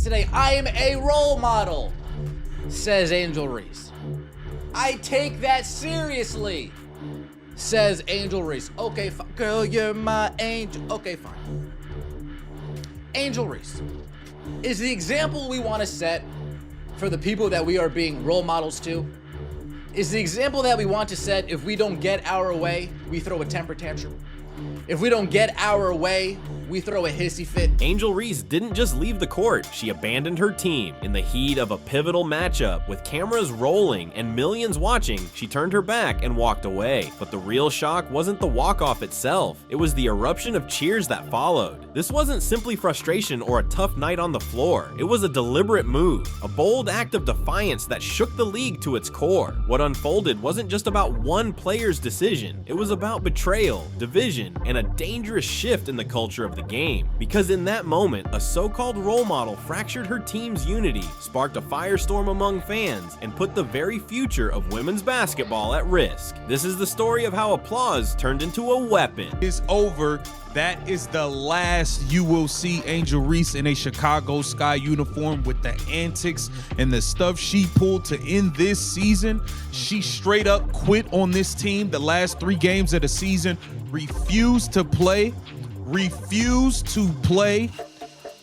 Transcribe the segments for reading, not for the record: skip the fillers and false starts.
Today, I am a role model, says Angel Reese. I take that seriously, says Angel Reese. Okay, girl, you're my angel. Okay, fine. Angel Reese is the example we want to set for the people that we are being role models to. Is the example that we want to set. If we don't get our way, we throw a temper tantrum. If we don't get our way, we throw a hissy fit. Angel Reese didn't just leave the court, she abandoned her team. In the heat of a pivotal matchup, with cameras rolling and millions watching, she turned her back and walked away. But the real shock wasn't the walk-off itself, it was the eruption of cheers that followed. This wasn't simply frustration or a tough night on the floor, it was a deliberate move, a bold act of defiance that shook the league to its core. What unfolded wasn't just about one player's decision, it was about betrayal, division, and a dangerous shift in the culture of the game. Because in that moment, a so-called role model fractured her team's unity, sparked a firestorm among fans, and put the very future of women's basketball at risk. This is the story of how applause turned into a weapon. It's over. That is the last you will see Angel Reese in a Chicago Sky uniform with the antics and the stuff she pulled to end this season. She straight up quit on this team the last 3 games of the season, refused to play.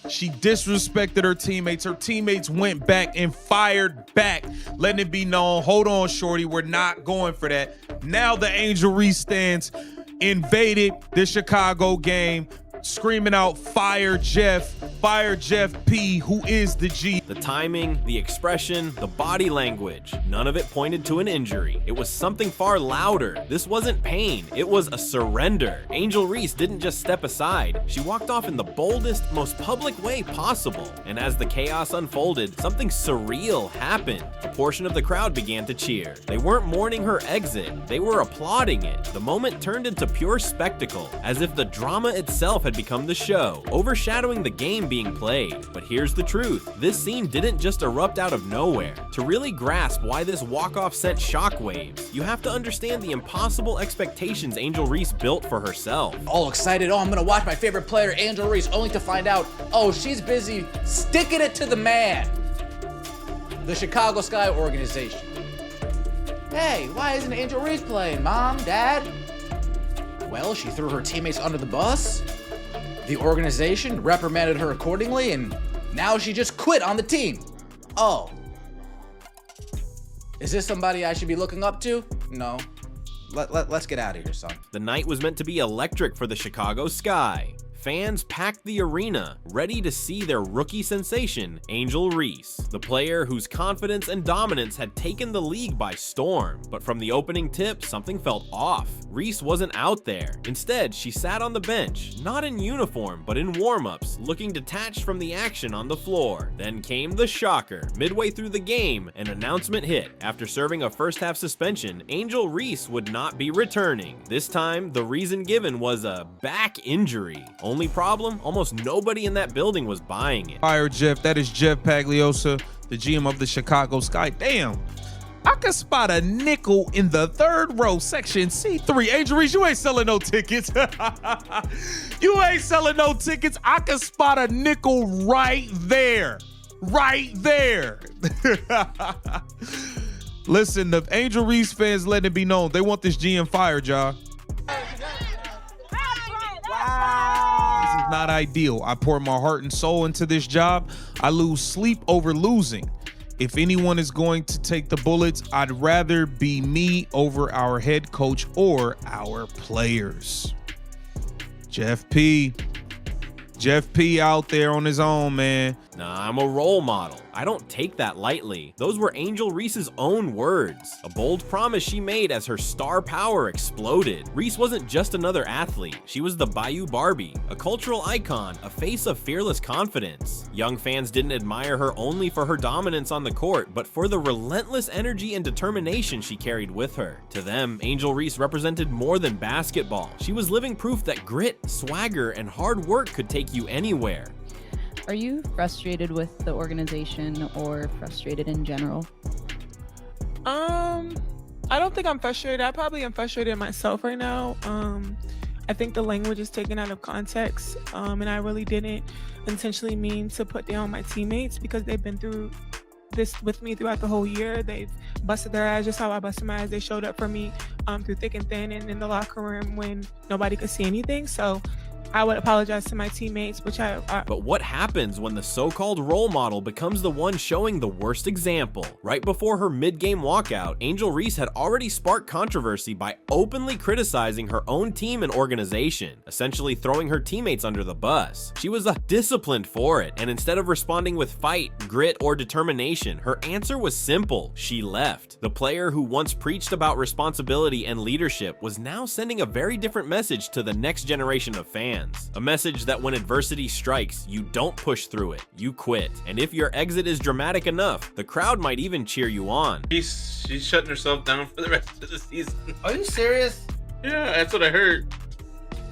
She disrespected her teammates. Her teammates went back and fired back, letting it be known, hold on, shorty, we're not going for that. Now the Angel Reese stands invaded the Chicago game, screaming out, fire Jeff P, who is the G. The timing, the expression, the body language, none of it pointed to an injury. It was something far louder. This wasn't pain, it was a surrender. Angel Reese didn't just step aside, she walked off in the boldest, most public way possible. And as the chaos unfolded, something surreal happened. A portion of the crowd began to cheer. They weren't mourning her exit, they were applauding it. The moment turned into pure spectacle, as if the drama itself had become the show, overshadowing the game being played. But here's the truth, this scene didn't just erupt out of nowhere. To really grasp why this walk-off sent shockwaves, you have to understand the impossible expectations Angel Reese built for herself. All excited, oh, I'm gonna watch my favorite player, Angel Reese, only to find out, oh, she's busy sticking it to the man, the Chicago Sky organization. Hey, why isn't Angel Reese playing, Mom, Dad? Well, she threw her teammates under the bus. The organization reprimanded her accordingly, and now she just quit on the team. Oh. Is this somebody I should be looking up to? No. Let's get out of here, son. The night was meant to be electric for the Chicago Sky. Fans packed the arena, ready to see their rookie sensation, Angel Reese, the player whose confidence and dominance had taken the league by storm. But from the opening tip, something felt off. Reese wasn't out there. Instead, she sat on the bench, not in uniform, but in warm-ups, looking detached from the action on the floor. Then came the shocker. Midway through the game, an announcement hit. After serving a first-half suspension, Angel Reese would not be returning. This time, the reason given was a back injury. Only problem, almost nobody in that building was buying it. Fire Jeff, that is Jeff Pagliosa, the GM of the Chicago Sky. Damn, I can spot a nickel in the 3rd row, section C3. Angel Reese, you ain't selling no tickets. You ain't selling no tickets. I can spot a nickel right there. Right there. Listen, the Angel Reese fans letting it be known, they want this GM fired, y'all. Not ideal. I pour my heart and soul into this job. I lose sleep over losing. If anyone is going to take the bullets, I'd rather be me over our head coach or our players. Jeff P out there on his own, man. Nah, I'm a role model. I don't take that lightly. Those were Angel Reese's own words. A bold promise she made as her star power exploded. Reese wasn't just another athlete. She was the Bayou Barbie, a cultural icon, a face of fearless confidence. Young fans didn't admire her only for her dominance on the court, but for the relentless energy and determination she carried with her. To them, Angel Reese represented more than basketball. She was living proof that grit, swagger, and hard work could take you anywhere. Are you frustrated with the organization or frustrated in general? I don't think I'm frustrated. I probably am frustrated myself right now. I think the language is taken out of context, and I really didn't intentionally mean to put down my teammates because they've been through this with me throughout the whole year. They've busted their ass just how I busted my ass. They showed up for me through thick and thin and in the locker room when nobody could see anything. So I would apologize to my teammates, which But what happens when the so-called role model becomes the one showing the worst example? Right before her mid-game walkout, Angel Reese had already sparked controversy by openly criticizing her own team and organization, essentially throwing her teammates under the bus. She was disciplined for it, and instead of responding with fight, grit, or determination, her answer was simple: she left. The player who once preached about responsibility and leadership was now sending a very different message to the next generation of fans. A message that when adversity strikes, you don't push through it, you quit. And if your exit is dramatic enough, the crowd might even cheer you on. She's shutting herself down for the rest of the season. Are you serious? Yeah, that's what I heard.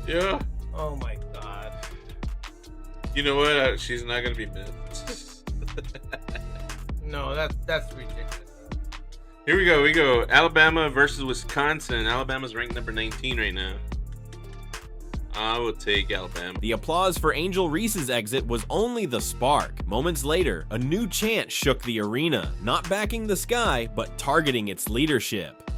Yeah. Oh my god. You know what? She's not gonna be missed. No, that's ridiculous. Here we go. Alabama versus Wisconsin. Alabama's ranked number 19 right now. I will take Alabama. The applause for Angel Reese's exit was only the spark. Moments later, a new chant shook the arena, not backing the sky, but targeting its leadership.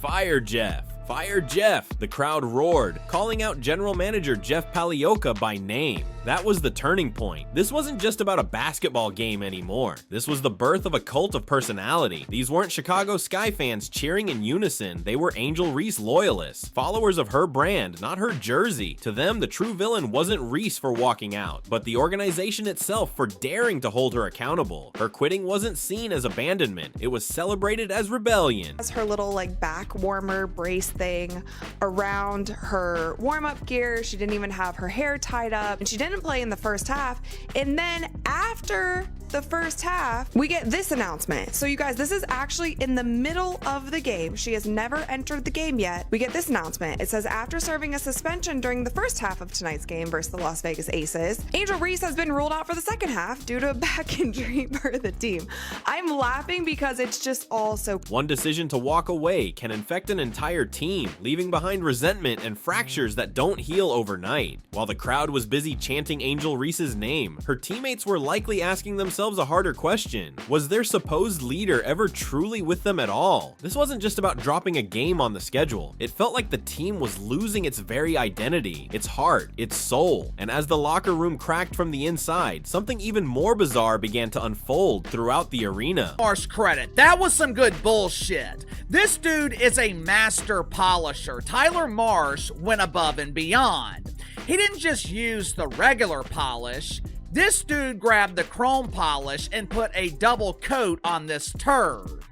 Fire Jeff! Fire Jeff! The crowd roared, calling out General Manager Jeff Palioka by name. That was the turning point. This wasn't just about a basketball game anymore. This was the birth of a cult of personality. These weren't Chicago Sky fans cheering in unison. They were Angel Reese loyalists, followers of her brand, not her jersey. To them, the true villain wasn't Reese for walking out, but the organization itself for daring to hold her accountable. Her quitting wasn't seen as abandonment. It was celebrated as rebellion. Has her little like back warmer brace thing around her warm-up gear. She didn't even have her hair tied up, and she didn't play in the first half. And then after the first half, we get this announcement. So you guys, this is actually in the middle of the game. She has never entered the game yet. We get this announcement. It says, after serving a suspension during the first half of tonight's game versus the Las Vegas Aces, Angel Reese has been ruled out for the second half due to a back injury for the team. I'm laughing because it's just all so... One decision to walk away can infect an entire team, leaving behind resentment and fractures that don't heal overnight. While the crowd was busy chanting Angel Reese's name, her teammates were likely asking themselves a harder question. Was their supposed leader ever truly with them at all? This wasn't just about dropping a game on the schedule. It felt like the team was losing its very identity, its heart, its soul. And as the locker room cracked from the inside, something even more bizarre began to unfold throughout the arena. Marsh credit. That was some good bullshit. This dude is a master polisher. Tyler Marsh went above and beyond. He didn't just use the regular polish. This dude grabbed the chrome polish and put a double coat on this turd.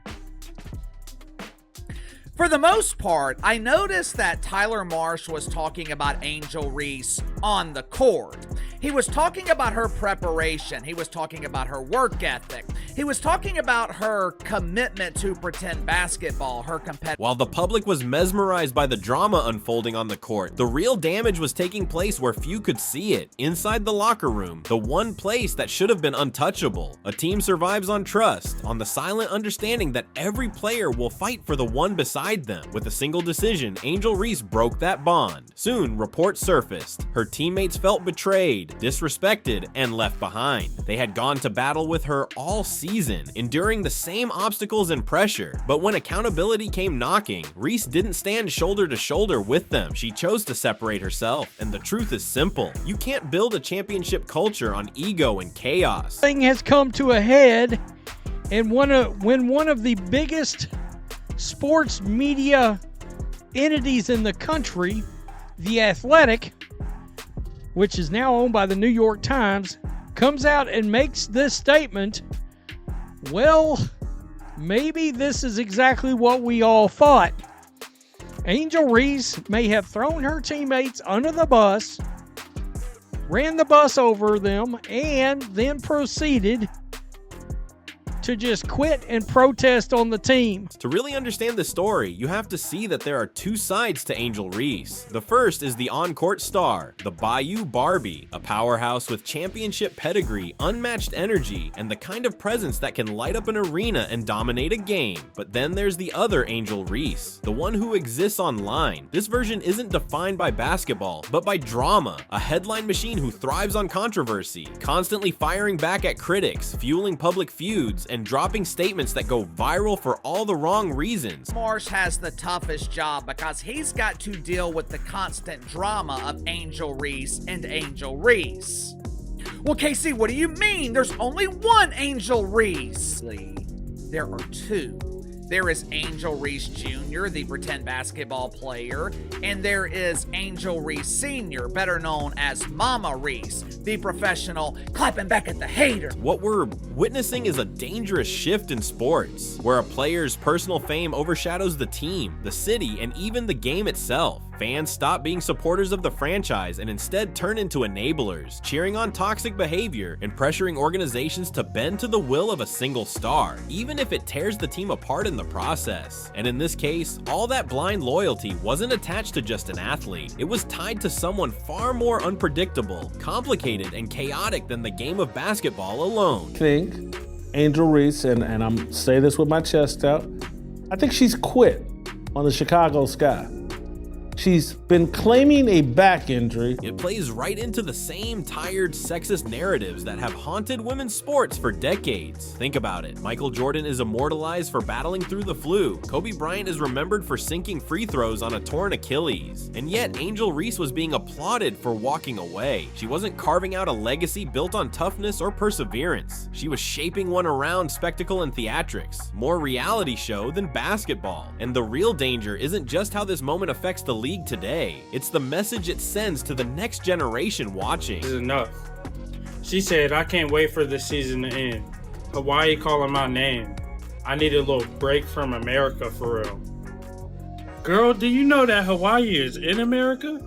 For the most part, I noticed that Tyler Marsh was talking about Angel Reese on the court. He was talking about her preparation. He was talking about her work ethic. He was talking about her commitment to pretend basketball, her competitive. While the public was mesmerized by the drama unfolding on the court, the real damage was taking place where few could see it, inside the locker room, the one place that should have been untouchable. A team survives on trust, on the silent understanding that every player will fight for the one beside them. With a single decision, Angel Reese broke that bond. Soon, reports surfaced. Her teammates felt betrayed, disrespected, and left behind. They had gone to battle with her all season, enduring the same obstacles and pressure. But when accountability came knocking, Reese didn't stand shoulder to shoulder with them. She chose to separate herself, and the truth is simple. You can't build a championship culture on ego and chaos. Thing has come to a head, and when one of the biggest sports media entities in the country, The Athletic, which is now owned by the New York Times, comes out and makes this statement, well, maybe this is exactly what we all thought. Angel Reese may have thrown her teammates under the bus, ran the bus over them, and then proceeded to just quit and protest on the team. To really understand the story, you have to see that there are two sides to Angel Reese. The first is the on-court star, the Bayou Barbie, a powerhouse with championship pedigree, unmatched energy, and the kind of presence that can light up an arena and dominate a game. But then there's the other Angel Reese, the one who exists online. This version isn't defined by basketball, but by drama, a headline machine who thrives on controversy, constantly firing back at critics, fueling public feuds, and dropping statements that go viral for all the wrong reasons. Marsh has the toughest job because he's got to deal with the constant drama of Angel Reese and Angel Reese. Well, Casey, what do you mean? There's only one Angel Reese. There are two. There is Angel Reese Jr., the pretend basketball player, and there is Angel Reese Sr., better known as Mama Reese, the professional clapping back at the haters. What we're witnessing is a dangerous shift in sports, where a player's personal fame overshadows the team, the city, and even the game itself. Fans stop being supporters of the franchise and instead turn into enablers, cheering on toxic behavior and pressuring organizations to bend to the will of a single star, even if it tears the team apart in the process. And in this case, all that blind loyalty wasn't attached to just an athlete. It was tied to someone far more unpredictable, complicated, and chaotic than the game of basketball alone. I think Angel Reese, and I'm saying this with my chest out, I think she's quit on the Chicago Sky. She's been claiming a back injury. It plays right into the same tired, sexist narratives that have haunted women's sports for decades. Think about it. Michael Jordan is immortalized for battling through the flu. Kobe Bryant is remembered for sinking free throws on a torn Achilles. And yet, Angel Reese was being applauded for walking away. She wasn't carving out a legacy built on toughness or perseverance. She was shaping one around spectacle and theatrics, more reality show than basketball. And the real danger isn't just how this moment affects the league today, it's the message it sends to the next generation watching. This is enough. She said, I can't wait for the season to end. Hawaii calling my name. I need a little break from America for real. Girl, do you know that Hawaii is in America?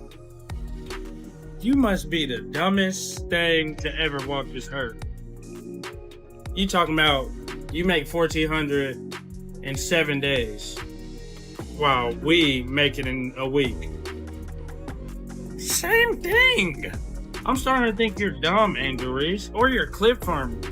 You must be the dumbest thing to ever walk this earth. You talking about you make $1,400 in 7 days. While we make it in a week. Same thing. I'm starting to think you're dumb, Angel Reese, or you're clip farming.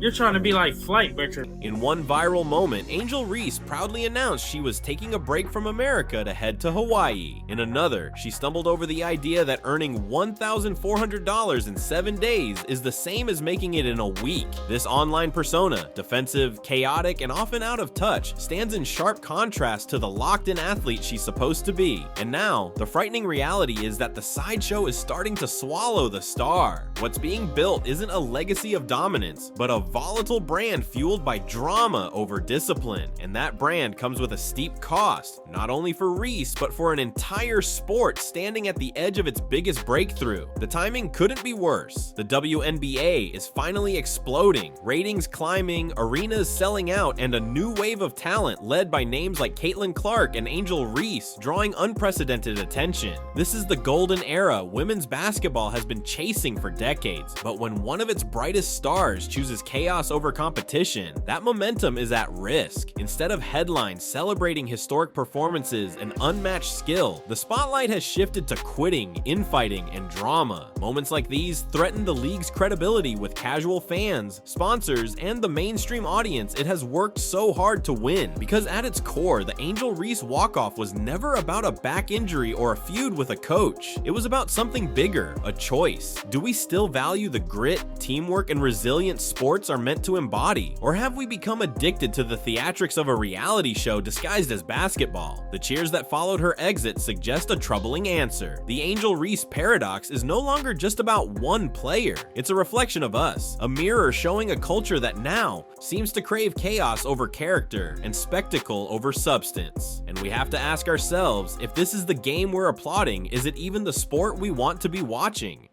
You're trying to be like Flight, but you're... In one viral moment, Angel Reese proudly announced she was taking a break from America to head to Hawaii. In another, she stumbled over the idea that earning $1,400 in 7 days is the same as making it in a week. This online persona, defensive, chaotic, and often out of touch, stands in sharp contrast to the locked-in athlete she's supposed to be. And now, the frightening reality is that the sideshow is starting to swallow the star. What's being built isn't a legacy of dominance, but a volatile brand fueled by drama over discipline, and that brand comes with a steep cost, not only for Reese, but for an entire sport standing at the edge of its biggest breakthrough. The timing couldn't be worse. The Wnba is finally exploding, ratings climbing, arenas selling out, and a new wave of talent led by names like Caitlin Clark and Angel Reese drawing unprecedented attention. This is the golden era women's basketball has been chasing for decades, but when one of its brightest stars chooses chaos over competition, that momentum is at risk. Instead of headlines celebrating historic performances and unmatched skill, the spotlight has shifted to quitting, infighting, and drama. Moments like these threaten the league's credibility with casual fans, sponsors, and the mainstream audience it has worked so hard to win. Because at its core, the Angel Reese walk-off was never about a back injury or a feud with a coach. It was about something bigger, a choice. Do we still value the grit, teamwork, and resilience sports are meant to embody? Or have we become addicted to the theatrics of a reality show disguised as basketball? The cheers that followed her exit suggest a troubling answer. The Angel Reese paradox is no longer just about one player. It's a reflection of us, a mirror showing a culture that now seems to crave chaos over character and spectacle over substance. And we have to ask ourselves, if this is the game we're applauding, is it even the sport we want to be watching?